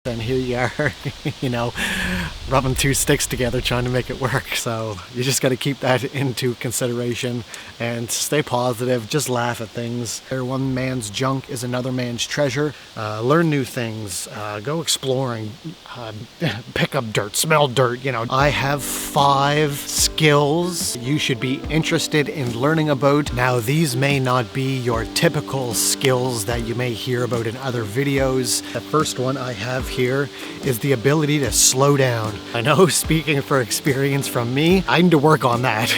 And here you are, you know, rubbing two sticks together trying to make it work. So you just got to keep that into consideration and stay positive, just laugh at things. One man's junk is another man's treasure. Learn new things, go exploring, pick up dirt, smell dirt, you know. I have 5 skills you should be interested in learning about. Now these may not be your typical skills that you may hear about in other videos. The first one I have here is the ability to slow down. I know, speaking for experience from me, I need to work on that.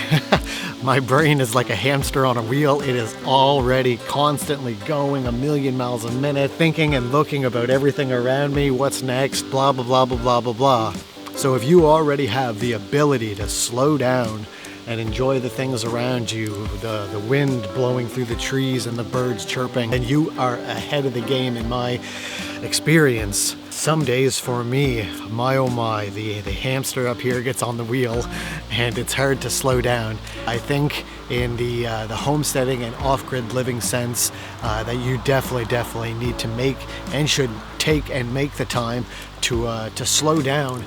My brain is like a hamster on a wheel. It is already constantly going a million miles a minute, thinking and looking about everything around me, what's next, blah, blah, blah, blah, blah, blah, blah. So if you already have the ability to slow down and enjoy the things around you, the wind blowing through the trees and the birds chirping, and you are ahead of the game in my experience. Some days for me, my oh my, the hamster up here gets on the wheel and it's hard to slow down. I think in the homesteading and off-grid living sense that you definitely need to make and should take and make the time to slow down.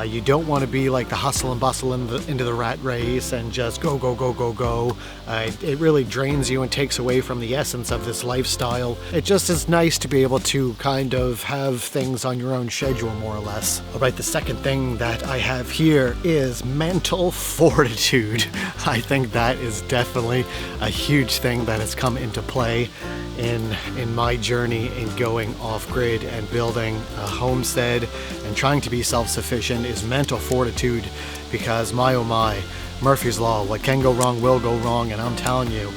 You don't want to be like the hustle and bustle into the rat race and just go, go, go, go, go. It really drains you and takes away from the essence of this lifestyle. It just is nice to be able to kind of have things on your own schedule, more or less. All right, the second thing that I have here is mental fortitude. I think that is definitely a huge thing that has come into play in my journey in going off-grid and building a homestead and trying to be self-sufficient is mental fortitude, because my oh my, Murphy's Law, what can go wrong will go wrong. And I'm telling you,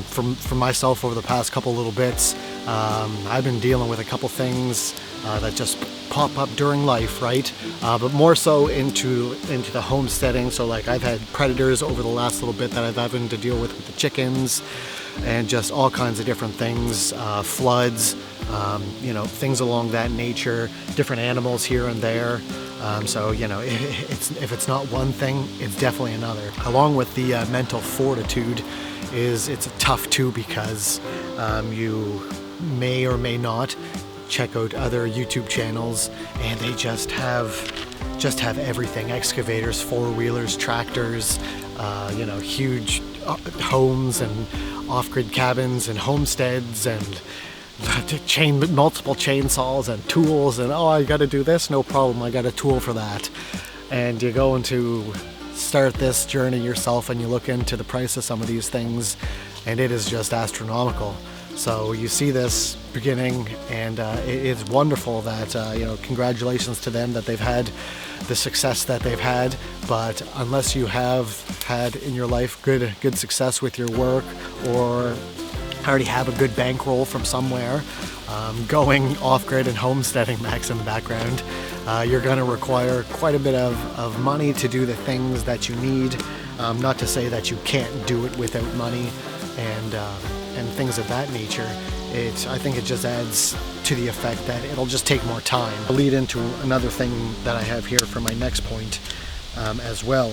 for myself over the past couple little bits, I've been dealing with a couple things that just pop up during life, right? But more so into the homesteading. So like I've had predators over the last little bit that I've having to deal with the chickens, and just all kinds of different things, floods, you know, things along that nature, different animals here and there. So, you know, if it's not one thing, it's definitely another. Along with the mental fortitude it's tough too, because you may or may not check out other YouTube channels and they just have everything: excavators, four-wheelers, tractors, you know, huge homes and off-grid cabins and homesteads and multiple chainsaws and tools, and oh, I got to do this, no problem, I got a tool for that. And you're going to start this journey yourself and you look into the price of some of these things and it is just astronomical. So you see this beginning, and it's wonderful that, you know, congratulations to them that they've had the success that they've had. But unless you have had in your life good success with your work, or already have a good bankroll from somewhere, going off-grid and homesteading, Max in the background, you're going to require quite a bit of money to do the things that you need. Not to say that you can't do it without money and things of that nature. I think it just adds to the effect that it'll just take more time. I'll lead into another thing that I have here for my next point as well.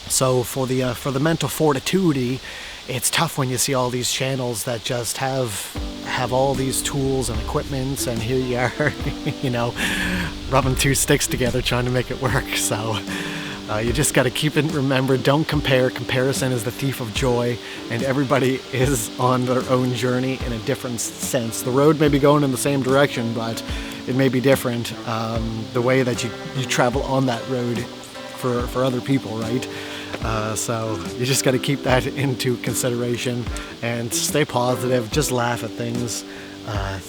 So for the mental fortitude, it's tough when you see all these channels that just have all these tools and equipment, and here you are, you know, rubbing two sticks together trying to make it work. So you just got to keep it, remember, don't compare. Comparison is the thief of joy, and everybody is on their own journey in a different sense. The road may be going in the same direction, but it may be different, the way that you travel on that road for other people, right? So you just got to keep that into consideration and stay positive, just laugh at things.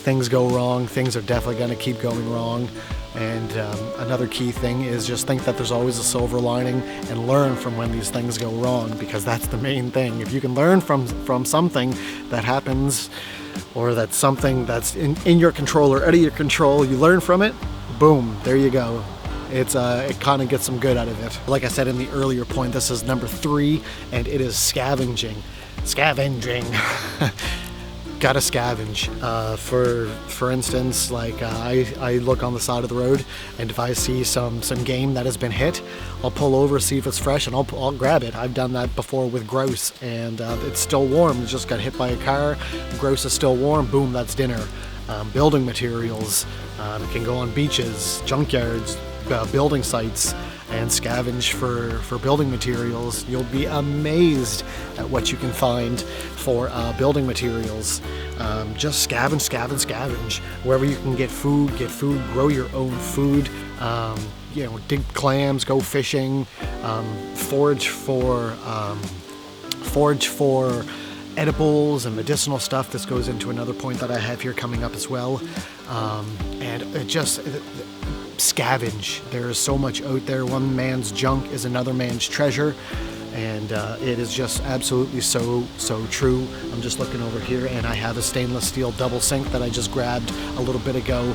Things go wrong, things are definitely going to keep going wrong. And another key thing is just think that there's always a silver lining and learn from when these things go wrong, because that's the main thing. If you can learn from something that happens, or that's something that's in your control or out of your control, you learn from it, boom, there you go. It kind of gets some good out of it. Like I said in the earlier point, this is number 3, and it is scavenging. Scavenging. Gotta scavenge. For instance, like I look on the side of the road, and if I see some game that has been hit, I'll pull over, see if it's fresh, and I'll grab it. I've done that before with grouse, and it's still warm. It just got hit by a car. Grouse is still warm. Boom, that's dinner. building materials. You can go on beaches, junkyards, building sites, and scavenge for building materials. You'll be amazed at what you can find for building materials. Just scavenge. Wherever you can get food, grow your own food. Dig clams, go fishing, forage for edibles and medicinal stuff. This goes into another point that I have here coming up as well. And it just scavenge. There is so much out there. One man's junk is another man's treasure, and it is just absolutely so true. I'm just looking over here, and I have a stainless steel double sink that I just grabbed a little bit ago.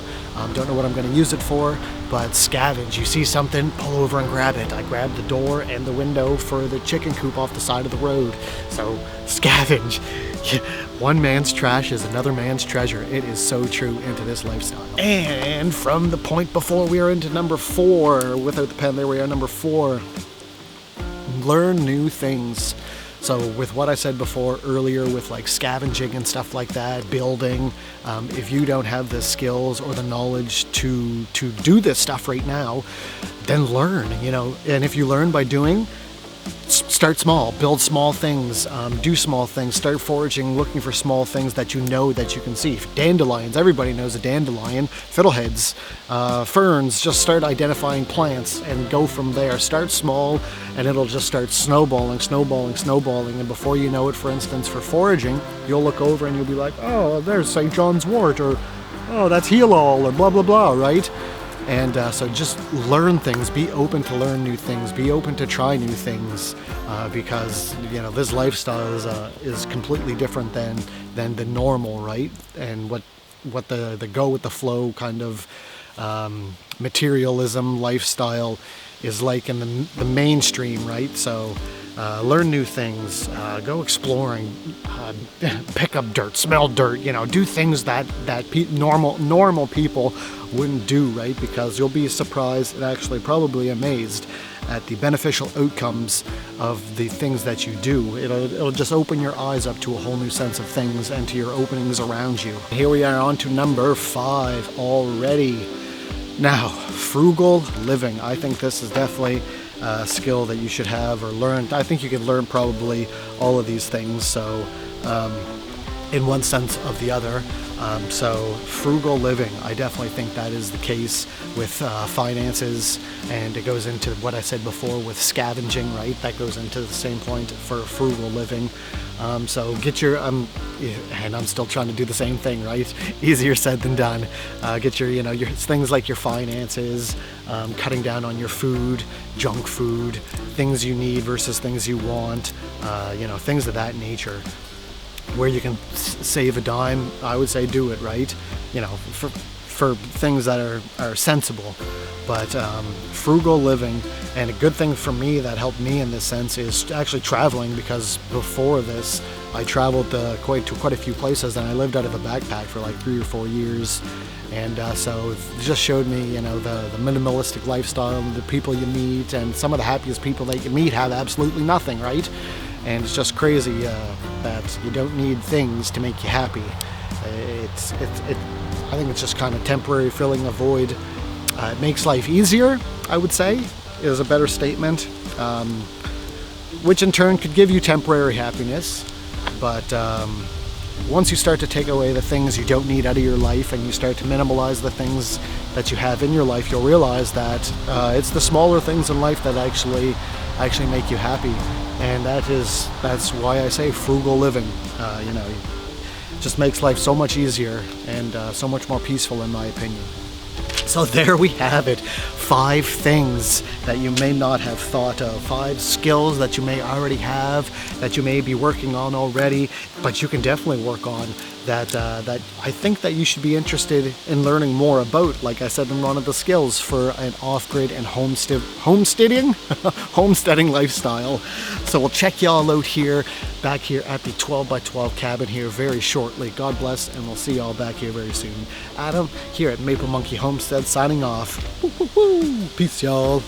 Don't know what I'm going to use it for, but scavenge. You see something, pull over and grab it. I grabbed the door and the window for the chicken coop off the side of the road. So scavenge. One man's trash is another man's treasure. It is so true into this lifestyle. And from the point before, we are into number 4. Without the pen, there we are, number 4. Learn new things. So with what I said before earlier with like scavenging and stuff like that, building, if you don't have the skills or the knowledge to do this stuff right now, then learn, and if you learn by doing, start small, build small things, do small things, start foraging, looking for small things that you know that you can see. Dandelions, everybody knows a dandelion. Fiddleheads, ferns, just start identifying plants and go from there. Start small and it'll just start snowballing. And before you know it, for instance, for foraging, you'll look over and you'll be like, oh, there's St. John's wort, or oh, that's Heal-All, or blah, blah, blah, right? And so just learn things, be open to learn new things, be open to try new things, because this lifestyle is completely different than the normal, right? And what the go with the flow kind of materialism lifestyle is like in the mainstream, right? So learn new things, go exploring, pick up dirt, smell dirt, do things that normal people wouldn't do, right? Because you'll be surprised and actually probably amazed at the beneficial outcomes of the things that you do. It'll just open your eyes up to a whole new sense of things and to your openings around you. Here we are on to number 5 already. Now, frugal living. I think this is definitely a skill that you should have or learn. I think you could learn probably all of these things, so in one sense or the other. So frugal living, I definitely think that is the case with finances, and it goes into what I said before with scavenging, right? That goes into the same point for frugal living. So get your, and I'm still trying to do the same thing, right? Easier said than done. Get your, your things like your finances, cutting down on your food, junk food, things you need versus things you want, things of that nature. Where you can save a dime, I would say do it, right? For things that are sensible. But frugal living, and a good thing for me that helped me in this sense is actually traveling, because before this I traveled to quite a few places, and I lived out of a backpack for like 3 or 4 years. And so it just showed me, the minimalistic lifestyle, the people you meet, and some of the happiest people that you meet have absolutely nothing, right? And it's just crazy that you don't need things to make you happy. I think it's just kind of temporary, filling a void. It makes life easier, I would say, is a better statement, which in turn could give you temporary happiness. But once you start to take away the things you don't need out of your life, and you start to minimalize the things that you have in your life, you'll realize that it's the smaller things in life that actually make you happy. And that's why I say frugal living. Just makes life so much easier and so much more peaceful, in my opinion. So there we have it. 5 things that you may not have thought of. 5 skills that you may already have, that you may be working on already, but you can definitely work on, that I think that you should be interested in learning more about, like I said in one of the skills, for an off-grid and homesteading lifestyle. So we'll check y'all out back here at the 12x12 cabin here very shortly. God bless, and we'll see y'all back here very soon. Adam here at Maple Monkey Homestead signing off. Peace, y'all.